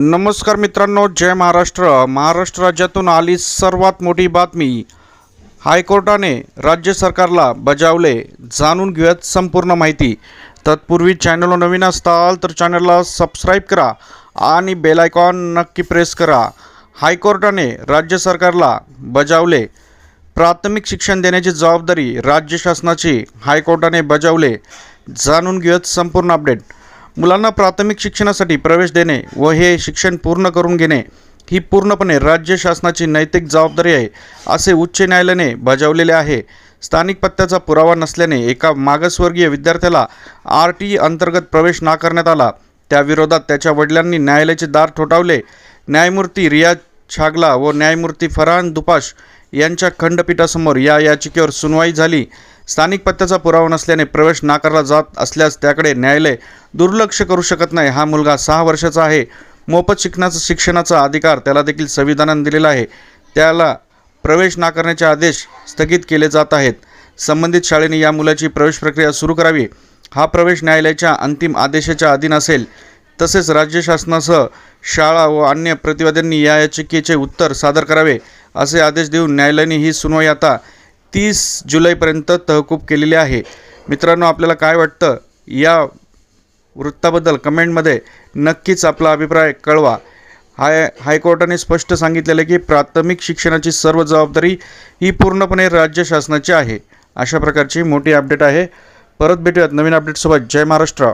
नमस्कार मित्रांनो, जय महाराष्ट्र. महाराष्ट्र राज्यातून आली सर्वात मोठी बातमी. हायकोर्टाने राज्य सरकारला बजावले. जाणून घेऊयात संपूर्ण माहिती. तत्पूर्वी चॅनलला नवीन असताल तर चॅनलला सबस्क्राईब करा आणि बेल आयकॉन नक्की प्रेस करा. हायकोर्टाने राज्य सरकारला बजावले. प्राथमिक शिक्षण देण्याची जबाबदारी राज्य शासनाची, हायकोर्टाने बजावले. जाणून घेऊयात संपूर्ण अपडेट. मुलांना प्राथमिक शिक्षणासाठी प्रवेश देणे व हे शिक्षण पूर्ण करून घेणे ही पूर्णपणे राज्य शासनाची नैतिक जबाबदारी आहे, असे उच्च न्यायालयाने बजावलेले आहे. स्थानिक पत्त्याचा पुरावा नसल्याने एका मागासवर्गीय विद्यार्थ्याला RT अंतर्गत प्रवेश नाकारण्यात आला. त्याविरोधात त्याच्या वडिलांनी न्यायालयाचे दार ठोठावले. न्यायमूर्ती रियाज छागला व न्यायमूर्ती फरहान दुपाश यांच्या खंडपीठासमोर या याचिकेवर सुनवाई झाली. स्थानिक पत्त्याचा पुरावा नसल्याने प्रवेश नाकारला जात असल्यास त्याकडे न्यायालय दुर्लक्ष करू शकत नाही. हा मुलगा 6 वर्षाचा आहे. मोफत शिक्षणाचा अधिकार त्याला देखील संविधानाने दिलेला आहे. त्याला प्रवेश नाकारण्याचे आदेश स्थगित केले जात आहेत. संबंधित शाळेने या मुलाची प्रवेश प्रक्रिया सुरू करावी. हा प्रवेश न्यायालयाच्या अंतिम आदेशाच्या अधीन असेल. तसेच राज्य शासनासह शाळा व अन्य प्रतिवाद्यांनी या याचिकेचे उत्तर सादर करावे, असे आदेश देऊन न्यायालयाने ही सुनवाई आता 30 जुलैपर्यंत तहकूब केलेली आहे. मित्रांनो, आपल्याला काय वाटतं या वृत्ताबद्दल कमेंटमध्ये नक्कीच आपला अभिप्राय कळवा. हायकोर्टाने स्पष्ट सांगितलेले की प्राथमिक शिक्षणाची सर्व जबाबदारी ही पूर्णपणे राज्य शासनाची आहे. अशा प्रकारची मोठी अपडेट आहे. परत भेटूयात नवीन अपडेटसोबत. जय महाराष्ट्र.